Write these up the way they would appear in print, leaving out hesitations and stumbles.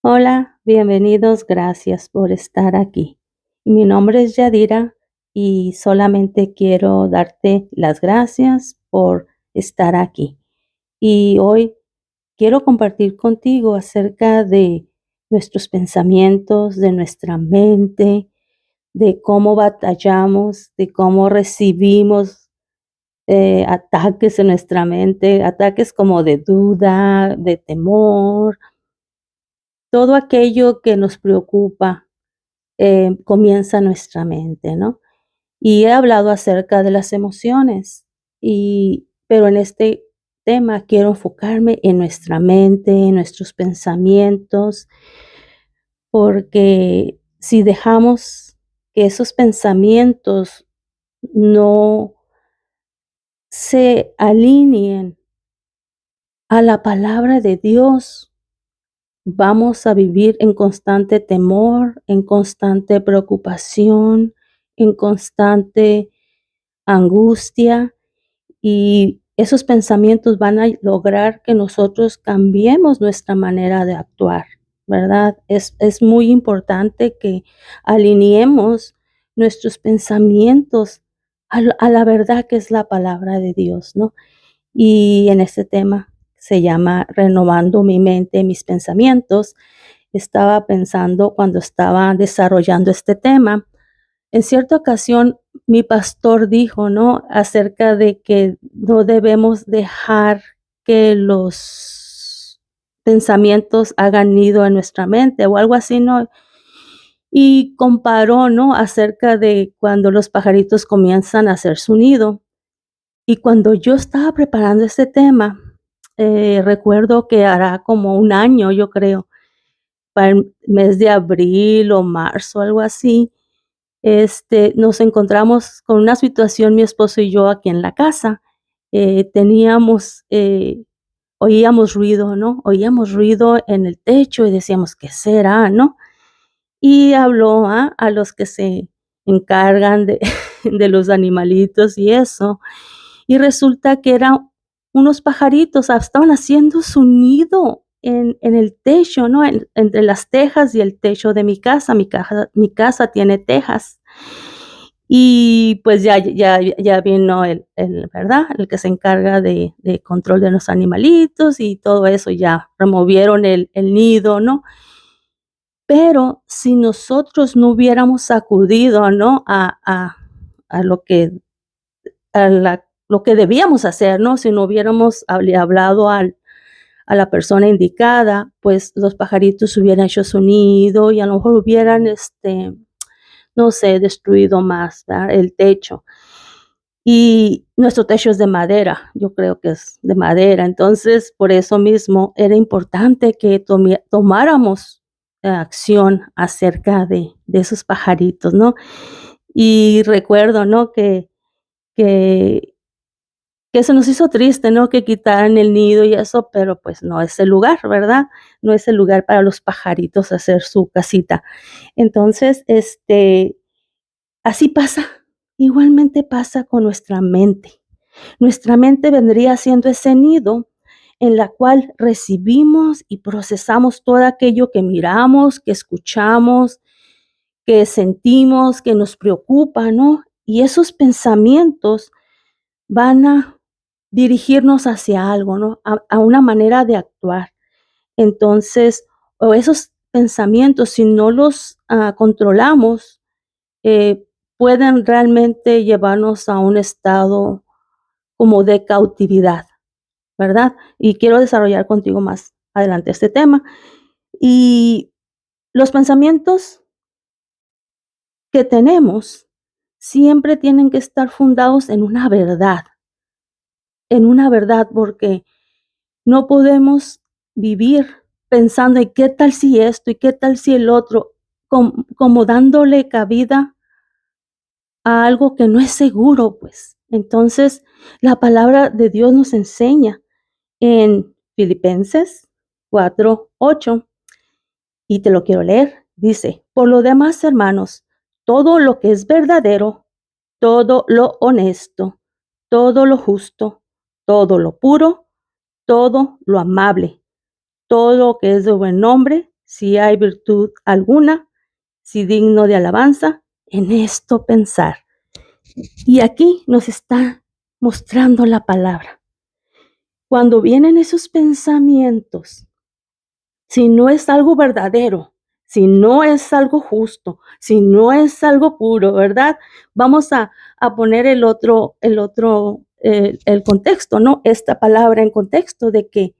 Hola, bienvenidos, gracias por estar aquí. Mi nombre es Yadira y solamente quiero darte las gracias por estar aquí. Y hoy quiero compartir contigo acerca de nuestros pensamientos, de nuestra mente, de cómo batallamos, de cómo recibimos ataques en nuestra mente, ataques como de duda, de temor, todo aquello que nos preocupa comienza nuestra mente, ¿no? Y he hablado acerca de las emociones, pero en este tema quiero enfocarme en nuestra mente, en nuestros pensamientos, porque si dejamos que esos pensamientos no se alineen a la palabra de Dios, vamos a vivir en constante temor, en constante preocupación, en constante angustia, y esos pensamientos van a lograr que nosotros cambiemos nuestra manera de actuar, ¿verdad? Es muy importante que alineemos nuestros pensamientos a la verdad que es la palabra de Dios, ¿no? Y en este tema se llama renovando mi mente, mis pensamientos. Estaba pensando cuando estaba desarrollando este tema, en cierta ocasión mi pastor dijo, ¿no? Acerca de que no debemos dejar que los pensamientos hagan nido en nuestra mente o algo así, ¿no? Y comparó, ¿no? Acerca de cuando los pajaritos comienzan a hacer su nido. Y cuando yo estaba preparando este tema, recuerdo que hará como un año, yo creo, para el mes de abril o marzo, algo así, nos encontramos con una situación, mi esposo y yo, aquí en la casa. Teníamos, oíamos ruido, ¿no? Oíamos ruido en el techo y decíamos, ¿qué será, no? Y habló a los que se encargan de, de los animalitos y eso. Y resulta que eran unos pajaritos, estaban haciendo su nido en el techo, ¿no? Entre las tejas y el techo de mi casa. Mi casa tiene tejas. Y pues ya vino ¿verdad? El que se encarga de control de los animalitos y todo eso, ya removieron el nido, ¿no? Pero si nosotros no hubiéramos acudido, ¿no? A lo que lo que debíamos hacer, ¿no? Si no hubiéramos hablado a la persona indicada, pues los pajaritos hubieran hecho su nido y a lo mejor hubieran, no sé, destruido más, ¿verdad? El techo. Y nuestro techo es de madera, yo creo que es de madera. Entonces, por eso mismo era importante que tomáramos acción acerca de esos pajaritos, ¿no? Y recuerdo, ¿no? Que que se nos hizo triste, ¿no? Que quitaran el nido y eso, pero pues no es el lugar, ¿verdad? No es el lugar para los pajaritos hacer su casita. Entonces, así pasa, igualmente pasa con nuestra mente. Nuestra mente vendría siendo ese nido en la cual recibimos y procesamos todo aquello que miramos, que escuchamos, que sentimos, que nos preocupa, ¿no? Y esos pensamientos van a dirigirnos hacia algo, ¿no? A una manera de actuar. Entonces, o esos pensamientos, si no los controlamos, eh, pueden realmente llevarnos a un estado como de cautividad, ¿verdad? Y quiero desarrollar contigo más adelante este tema. Y los pensamientos que tenemos siempre tienen que estar fundados en una verdad, porque no podemos vivir pensando, ¿y qué tal si esto? ¿Y qué tal si el otro? Como dándole cabida a algo que no es seguro, pues. Entonces, la palabra de Dios nos enseña en Filipenses 4:8, y te lo quiero leer. Dice, por lo demás, hermanos, todo lo que es verdadero, todo lo honesto, todo lo justo, todo lo puro, todo lo amable, todo lo que es de buen nombre, si hay virtud alguna, si digno de alabanza, en esto pensar. Y aquí nos está mostrando la palabra. Cuando vienen esos pensamientos, si no es algo verdadero, si no es algo justo, si no es algo puro, ¿verdad? Vamos a poner el contexto, ¿no? Esta palabra en contexto de que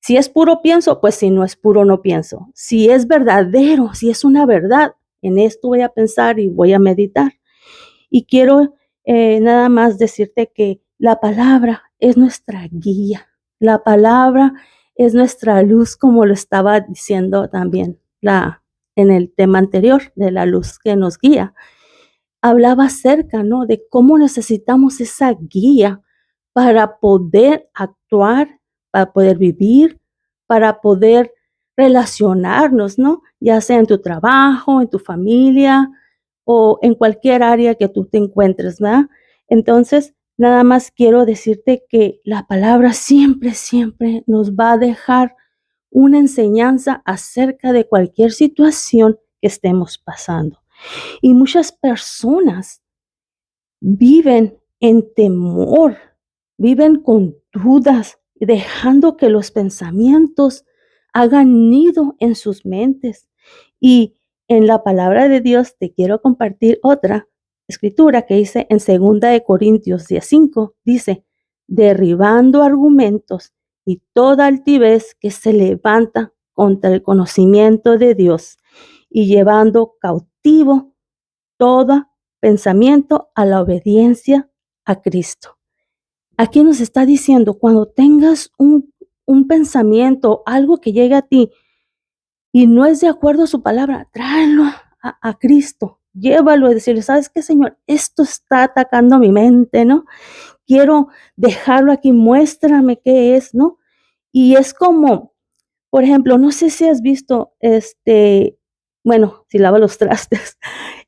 si es puro pienso, pues si no es puro no pienso. Si es verdadero, si es una verdad, en esto voy a pensar y voy a meditar. Y quiero nada más decirte que la palabra es nuestra guía. La palabra es nuestra luz, como lo estaba diciendo también en el tema anterior de la luz que nos guía. Hablaba acerca, ¿no? De cómo necesitamos esa guía para poder actuar, para poder vivir, para poder relacionarnos, ¿no? Ya sea en tu trabajo, en tu familia o en cualquier área que tú te encuentres, ¿verdad? Entonces, nada más quiero decirte que la palabra siempre, siempre nos va a dejar una enseñanza acerca de cualquier situación que estemos pasando. Y muchas personas viven en temor, viven con dudas, dejando que los pensamientos hagan nido en sus mentes. Y en la palabra de Dios te quiero compartir otra escritura que dice en 2 Corintios 10:5, dice, derribando argumentos y toda altivez que se levanta contra el conocimiento de Dios y llevando cautivo todo pensamiento a la obediencia a Cristo. Aquí nos está diciendo, cuando tengas un pensamiento, algo que llegue a ti y no es de acuerdo a su palabra, tráelo a Cristo, llévalo y decirle, ¿sabes qué, Señor? Esto está atacando mi mente, ¿no? Quiero dejarlo aquí, muéstrame qué es, ¿no? Y es como, por ejemplo, no sé si has visto, bueno, si lava los trastes,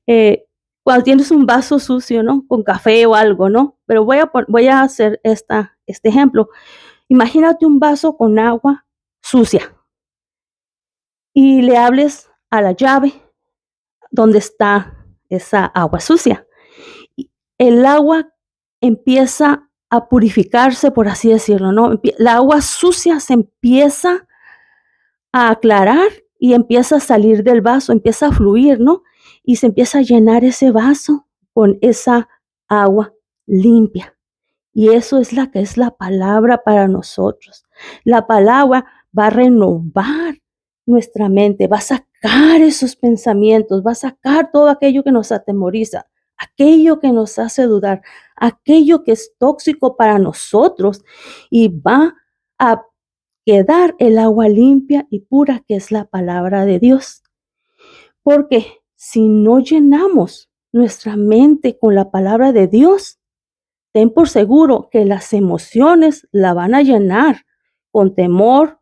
eh, cuando tienes un vaso sucio, ¿no? Con café o algo, ¿no? Pero voy a hacer este ejemplo. Imagínate un vaso con agua sucia y le hables a la llave donde está esa agua sucia. Y el agua empieza a purificarse, por así decirlo, ¿no? La agua sucia se empieza a aclarar y empieza a salir del vaso, empieza a fluir, ¿no? Y se empieza a llenar ese vaso con esa agua limpia. Y eso es la que es la palabra para nosotros. La palabra va a renovar nuestra mente, va a sacar esos pensamientos, va a sacar todo aquello que nos atemoriza, aquello que nos hace dudar, aquello que es tóxico para nosotros y va a quedar el agua limpia y pura que es la palabra de Dios. Porque si no llenamos nuestra mente con la palabra de Dios, ten por seguro que las emociones la van a llenar con temor,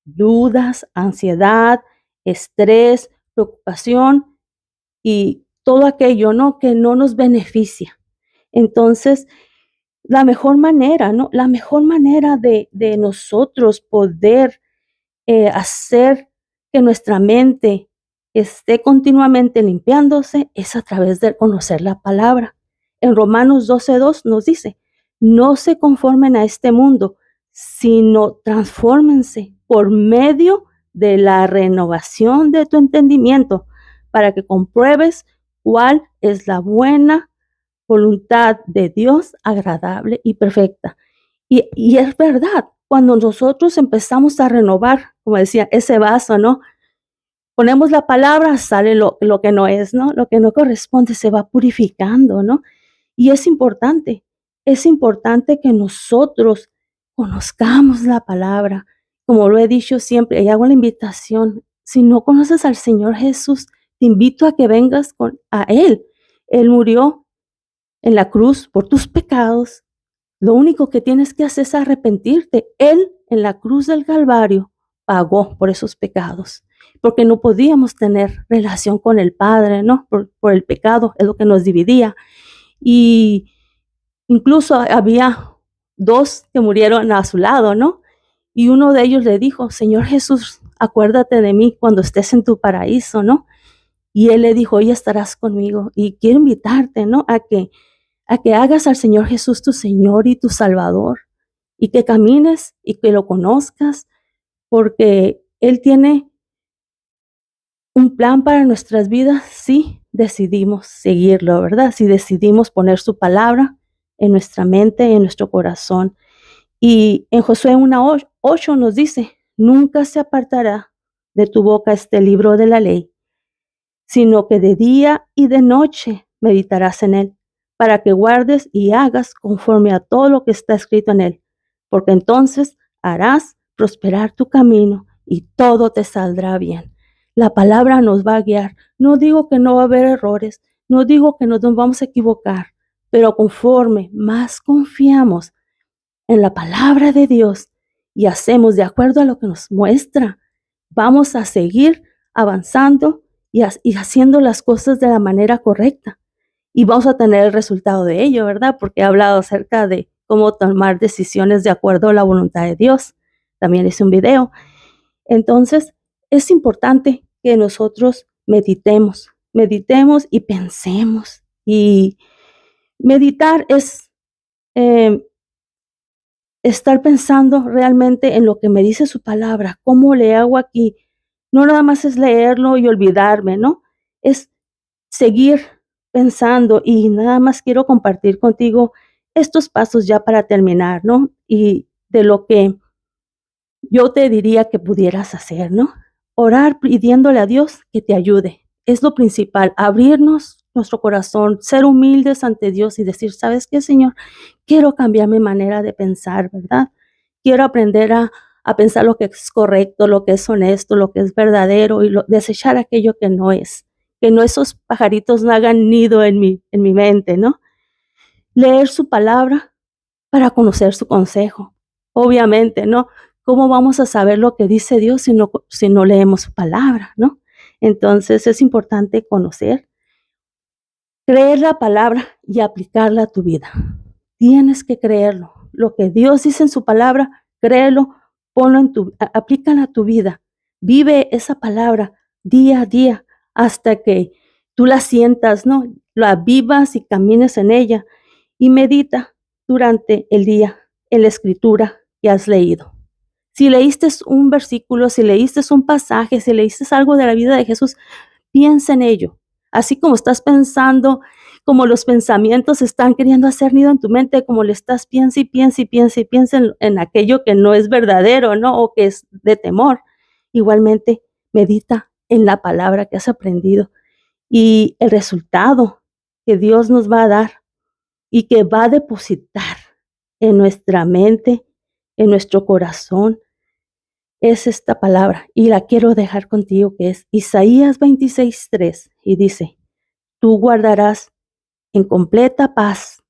dudas, ansiedad, estrés, preocupación y todo aquello, ¿no? Que no nos beneficia. Entonces, la mejor manera, ¿no? La mejor manera de nosotros poder hacer que nuestra mente esté continuamente limpiándose es a través de conocer la palabra. En Romanos 12:2 nos dice, no se conformen a este mundo, sino transfórmense por medio de la renovación de tu entendimiento para que compruebes cuál es la buena voluntad de Dios, agradable y perfecta. Y es verdad, cuando nosotros empezamos a renovar, como decía, ese vaso, ¿no? Ponemos la palabra, sale lo que no es, ¿no? Lo que no corresponde se va purificando, ¿no? Y es importante que nosotros conozcamos la palabra. Como lo he dicho siempre, y hago la invitación, si no conoces al Señor Jesús, te invito a que vengas a Él. Él murió en la cruz por tus pecados. Lo único que tienes que hacer es arrepentirte. Él en la cruz del Calvario pagó por esos pecados, porque no podíamos tener relación con el Padre, ¿no? Por el pecado, es lo que nos dividía. Y incluso había dos que murieron a su lado, ¿no? Y uno de ellos le dijo, Señor Jesús, acuérdate de mí cuando estés en tu paraíso, ¿no? Y él le dijo, hoy estarás conmigo. Y quiero invitarte, ¿no? A que hagas al Señor Jesús tu Señor y tu Salvador, y que camines y que lo conozcas, porque Él tiene un plan para nuestras vidas si decidimos seguirlo, ¿verdad? Si decidimos poner su palabra en nuestra mente, en nuestro corazón. Y en Josué 1:8 nos dice, nunca se apartará de tu boca este libro de la ley, sino que de día y de noche meditarás en él, para que guardes y hagas conforme a todo lo que está escrito en él, porque entonces harás prosperar tu camino y todo te saldrá bien. La palabra nos va a guiar. No digo que no va a haber errores, no digo que nos vamos a equivocar, pero conforme más confiamos en la palabra de Dios y hacemos de acuerdo a lo que nos muestra, vamos a seguir avanzando y haciendo las cosas de la manera correcta. Y vamos a tener el resultado de ello, ¿verdad? Porque he hablado acerca de cómo tomar decisiones de acuerdo a la voluntad de Dios. También hice un video. Entonces, es importante que nosotros meditemos y pensemos. Y meditar es eh, estar pensando realmente en lo que me dice su palabra, cómo le hago aquí. No nada más es leerlo y olvidarme, ¿no? Es seguir pensando y nada más quiero compartir contigo estos pasos ya para terminar, ¿no? Y de lo que yo te diría que pudieras hacer, ¿no? Orar pidiéndole a Dios que te ayude. Es lo principal, abrirnos nuestro corazón, ser humildes ante Dios y decir, ¿sabes qué, Señor? Quiero cambiar mi manera de pensar, ¿verdad? Quiero aprender a pensar lo que es correcto, lo que es honesto, lo que es verdadero y desechar aquello que no es. Que no esos pajaritos no hagan nido en mi mente, ¿no? Leer su palabra para conocer su consejo. Obviamente, ¿no? ¿Cómo vamos a saber lo que dice Dios si no leemos su palabra, ¿no? Entonces es importante conocer, creer la palabra y aplicarla a tu vida. Tienes que creerlo. Lo que Dios dice en su palabra, créelo, ponlo aplícala a tu vida. Vive esa palabra día a día hasta que tú la sientas, ¿no? La vivas y camines en ella y medita durante el día en la escritura que has leído. Si leíste un versículo, si leíste un pasaje, si leíste algo de la vida de Jesús, piensa en ello. Así como estás pensando, como los pensamientos están queriendo hacer nido en tu mente, como le estás piensa y piensa y piensa y piensa en aquello que no es verdadero, ¿no? O que es de temor. Igualmente, medita en la palabra que has aprendido y el resultado que Dios nos va a dar y que va a depositar en nuestra mente, en nuestro corazón, es esta palabra. Y la quiero dejar contigo, que es Isaías 26:3, y dice, tú guardarás en completa paz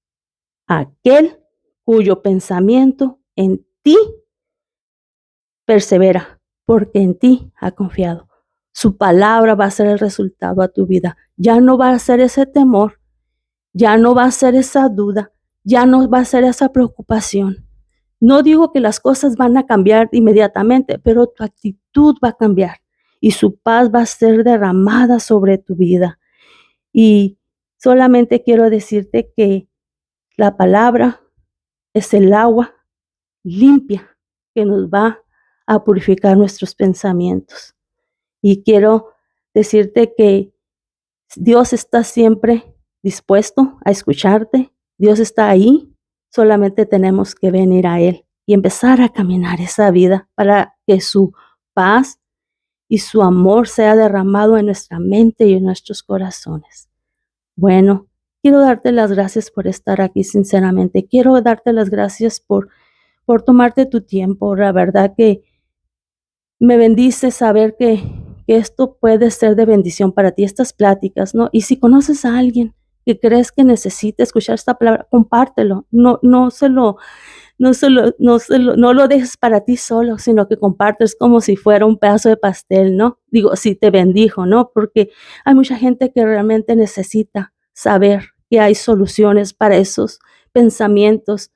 a aquel cuyo pensamiento en ti persevera, porque en ti ha confiado. Su palabra va a ser el resultado a tu vida. Ya no va a ser ese temor, ya no va a ser esa duda, ya no va a ser esa preocupación. No digo que las cosas van a cambiar inmediatamente, pero tu actitud va a cambiar y su paz va a ser derramada sobre tu vida. Y solamente quiero decirte que la palabra es el agua limpia que nos va a purificar nuestros pensamientos. Y quiero decirte que Dios está siempre dispuesto a escucharte. Dios está ahí. Solamente tenemos que venir a Él y empezar a caminar esa vida para que su paz y su amor sea derramado en nuestra mente y en nuestros corazones. Bueno, quiero darte las gracias por estar aquí, sinceramente. Quiero darte las gracias por tomarte tu tiempo. La verdad que me bendice saber que esto puede ser de bendición para ti, estas pláticas, ¿no? Y si conoces a alguien que crees que necesita escuchar esta palabra, compártelo. No lo dejes para ti solo, sino que compartes como si fuera un pedazo de pastel, ¿no? Digo, si te bendijo, ¿no? Porque hay mucha gente que realmente necesita saber que hay soluciones para esos pensamientos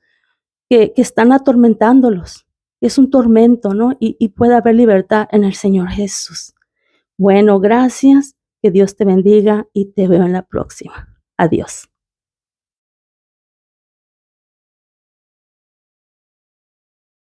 que están atormentándolos, es un tormento, ¿no? Y puede haber libertad en el Señor Jesús. Bueno, gracias, que Dios te bendiga y te veo en la próxima. Adiós.